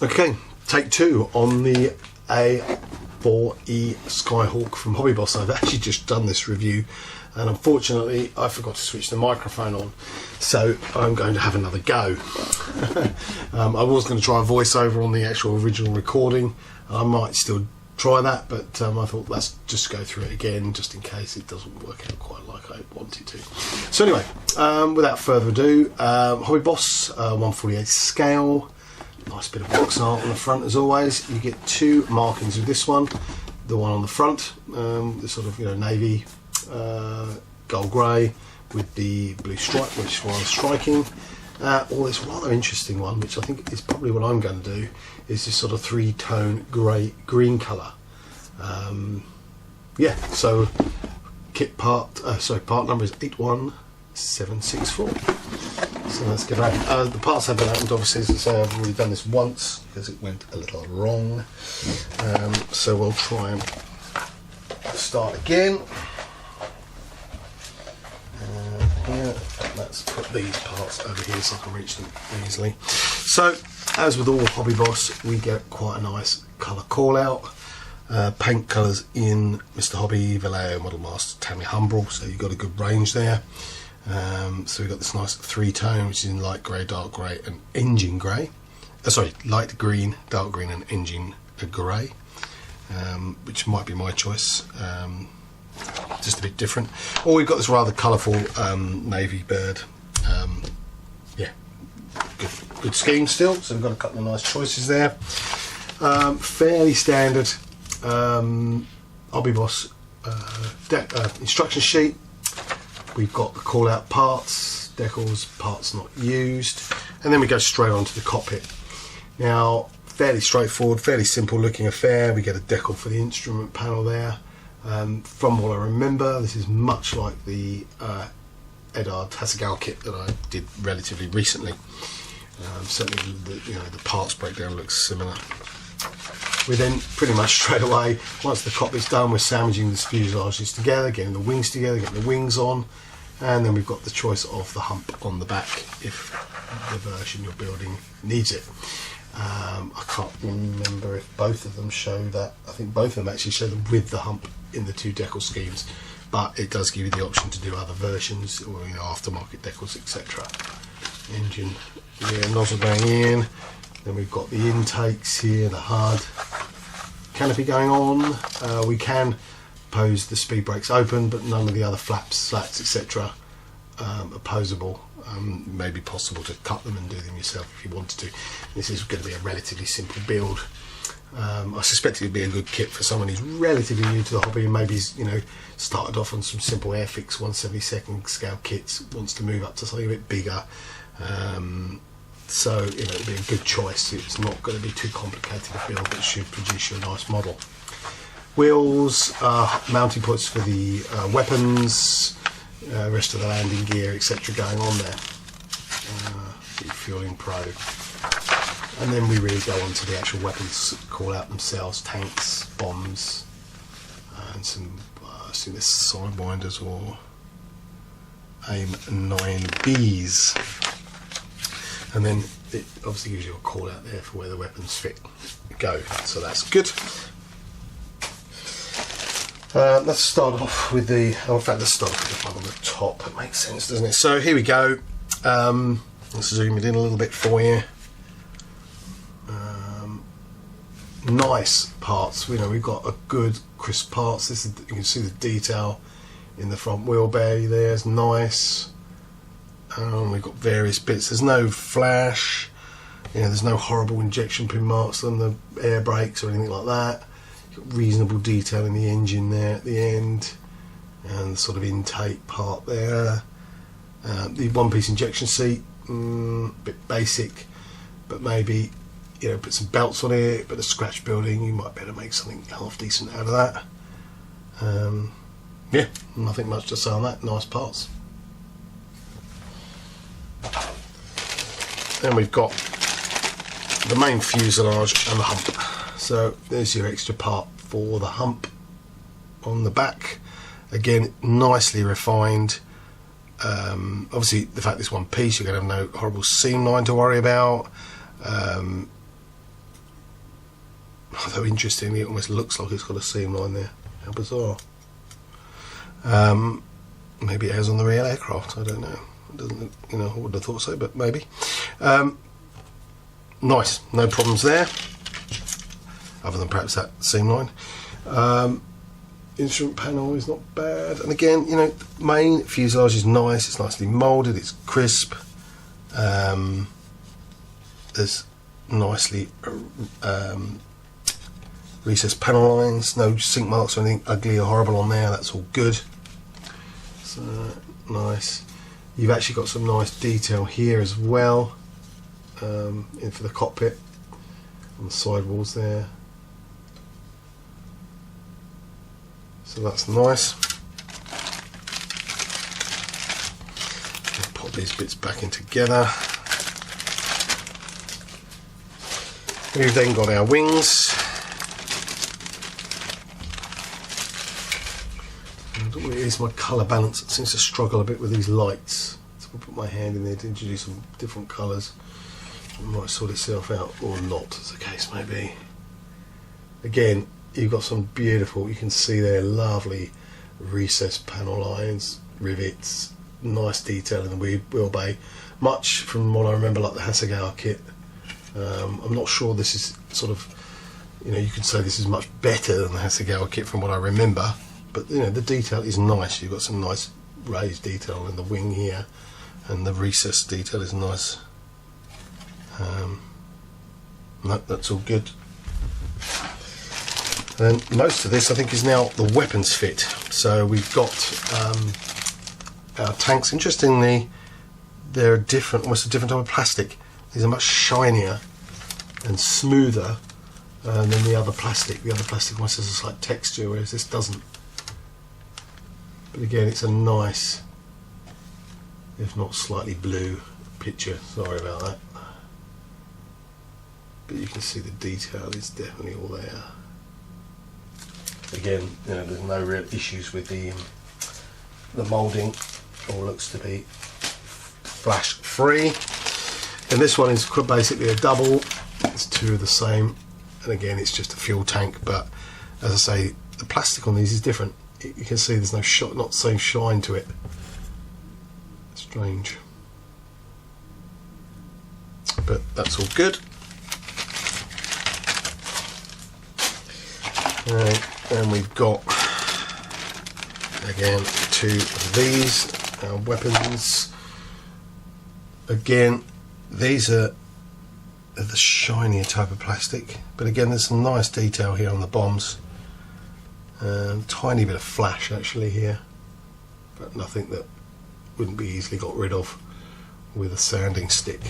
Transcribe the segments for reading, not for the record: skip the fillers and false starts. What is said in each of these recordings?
Okay, take two on the A4E SkyHawk from HobbyBoss. I've actually just done this review and unfortunately I forgot to switch the microphone on, so I'm going to have another go. I was going to try a voiceover on the actual original recording. I might still try that, but I thought let's just go through it again just in case it doesn't work out quite like I wanted to. So anyway, without further ado, HobbyBoss 1/48 scale. Nice bit of box art on the front as always. You get two markings with this one. The one on the front, the sort of navy gold grey with the blue stripe, which is rather striking. Or this rather interesting one, which I think is probably what I'm going to do, is this sort of three-tone grey-green colour. Yeah, so part number is 81764. So let's get back. The parts haven't opened, obviously, as I say, I've already done this once because it went a little wrong. So we'll try and start again. Here, let's put these parts over here so I can reach them easily. So, as with all HobbyBoss, we get quite a nice colour call out. Paint colours in Mr. Hobby, Vallejo, Model Master, Tammy Humbrol, so you've got a good range there. So we've got this nice three-tone, which is in light grey, dark grey and engine grey. Sorry, light green, dark green and engine grey, which might be my choice. Just a bit different. Or we've got this rather colourful navy bird. Yeah, good scheme still. So we've got a couple of nice choices there. Fairly standard HobbyBoss instruction sheet. We've got the call out parts, decals, parts not used, and then we go straight on to the cockpit. Now, fairly straightforward, fairly simple looking affair. We get a decal for the instrument panel there. From what I remember, this is much like the Edard Hasegawa kit that I did relatively recently. Certainly, the parts breakdown looks similar. We then pretty much straight away, once the cockpit's done, we're sandwiching the fuselages together, getting the wings together, getting the wings on, and then we've got the choice of the hump on the back if the version you're building needs it. I can't remember if both of them show that. I think both of them actually show them with the hump in the two decal schemes, but it does give you the option to do other versions or aftermarket decals, etc. Engine, nozzle going in. Then we've got the intakes here, the HUD, canopy going on. We can pose the speed brakes open, but none of the other flaps, slats, etc. Are posable. May be possible to cut them and do them yourself if you wanted to. This is going to be a relatively simple build. I suspect it would be a good kit for someone who's relatively new to the hobby and maybe started off on some simple Airfix 1/72 scale kits, wants to move up to something a bit bigger. So it'd be a good choice. It's not going to be too complicated a build, but should produce you a nice model. Wheels, mounting points for the weapons, rest of the landing gear, etc. going on there. Fueling probe. And then we really go on to the actual weapons call out themselves, tanks, bombs, and some, I think there's sidewinders or AIM 9Bs. And then it obviously gives you a call out there for where the weapons go, so that's good. Let's start off with the, in fact let's start with the one on the top. It makes sense, doesn't it? So here we go. Let's zoom it in a little bit for you. Nice parts. We've got a good crisp parts. This is, you can see the detail in the front wheel bay there. It's nice. We've got various bits. There's no flash. There's no horrible injection pin marks on the air brakes or anything like that. You've got reasonable detail in the engine there at the end, and the sort of intake part there. The one-piece injection seat, a bit basic, but maybe put some belts on it. But the scratch building, you might be able to make something half decent out of that. Yeah, nothing much to say on that. Nice parts. Then we've got the main fuselage and the hump. So there's your extra part for the hump on the back. Again, nicely refined. Obviously, the fact it's one piece, you're going to have no horrible seam line to worry about. although interestingly it almost looks like it's got a seam line there. How bizarre. Maybe it has on the real aircraft, I don't know. It doesn't look, you know, I wouldn't have thought so, but maybe. Nice, no problems there, other than perhaps that seam line. Instrument panel is not bad, and again, you know, main fuselage is nice, it's nicely moulded, it's crisp. There's nicely recessed panel lines, no sink marks or anything ugly or horrible on there, that's all good. So, nice. You've actually got some nice detail here as well, in for the cockpit, on the sidewalls there. So that's nice. I'll pop these bits back in together. We've then got our wings. And it is my colour balance that seems to struggle a bit with these lights. So I'll put my hand in there to introduce some different colours. It might sort itself out, or not, as the case may be. Again, you've got some beautiful, you can see there, lovely recessed panel lines, rivets, nice detail in the wheel bay. Much from what I remember like the HobbyBoss kit. I'm not sure this is sort of, you know, you could say this is much better than the HobbyBoss kit from what I remember, but you know, the detail is nice. You've got some nice raised detail in the wing here, and the recessed detail is nice. No, that's all good. And most of this I think is now the weapons fit. So we've got our tanks. Interestingly, they're different, almost a different type of plastic. These are much shinier and smoother than the other plastic. The other plastic almost has a slight texture, whereas this doesn't. But again, it's a nice, if not slightly blue picture. Sorry about that. But you can see the detail is definitely all there. Again, you know, there's no real issues with the moulding. All looks to be flash free. And this one is basically a double. It's two of the same, and again, it's just a fuel tank. But as I say, the plastic on these is different. You can see there's no not the same shine to it. Strange, but that's all good. And we've got, again, two of these, our weapons. Again, these are the shinier type of plastic, but again, there's some nice detail here on the bombs. Tiny bit of flash actually here, but nothing that wouldn't be easily got rid of with a sanding stick.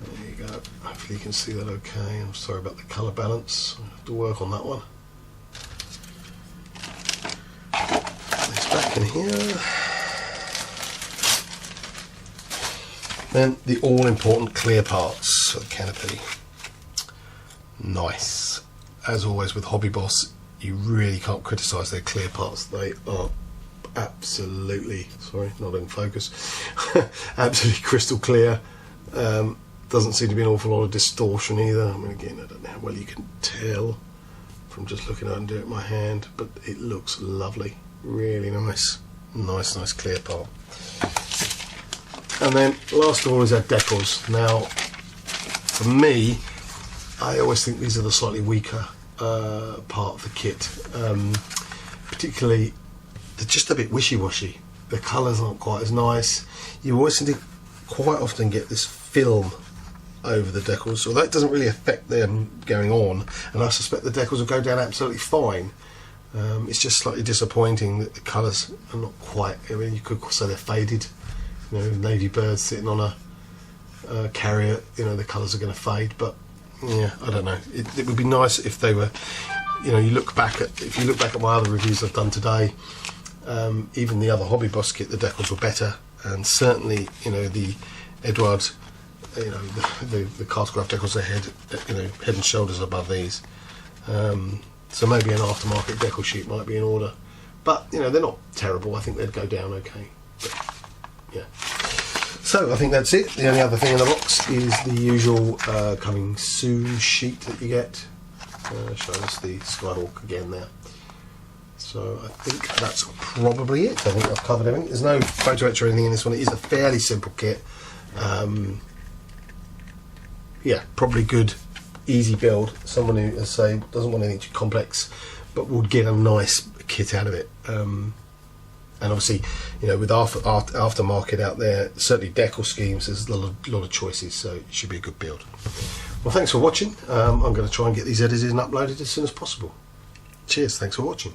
There you go. Hopefully you can see that okay. I'm sorry about the colour balance. I have to work on that one. It's back in here. Then the all-important clear parts for the canopy. Nice. As always with HobbyBoss, you really can't criticise their clear parts. They are absolutely, sorry, not in focus, absolutely crystal clear. Doesn't seem to be an awful lot of distortion either. I mean, again, I don't know how well you can tell from just looking at it and doing it with my hand, but it looks lovely. Really nice. Nice clear part. And then last of all is our decals. Now, for me, I always think these are the slightly weaker part of the kit. Particularly, they're just a bit wishy-washy. The colours aren't quite as nice. You always seem to quite often get this film over the decals, although it doesn't really affect them going on, and I suspect the decals will go down absolutely fine. It's just slightly disappointing that the colours are not quite, I mean, you could say they're faded. You know, navy birds sitting on a carrier, you know, the colours are going to fade, but yeah, I don't know. It would be nice if they were, you know, if you look back at my other reviews I've done today, even the other HobbyBoss kit, the decals were better, and certainly, you know, the Edward, you know, the Cartograph decals are head and shoulders above these. So maybe an aftermarket decal sheet might be in order, but you know, they're not terrible. I think they'd go down okay. But, yeah. So I think that's it. The only other thing in the box is the usual coming soon sheet that you get. Show us the SkyHawk again there. So I think that's probably it. I think I've covered everything. There's no photo etch or anything in this one. It is a fairly simple kit. Yeah, probably good, easy build. Someone who, as I say, doesn't want anything too complex, but would get a nice kit out of it. And obviously, you know, with aftermarket out there, certainly decal schemes, there's a lot of choices, so it should be a good build. Well, thanks for watching. I'm going to try and get these edited and uploaded as soon as possible. Cheers, thanks for watching.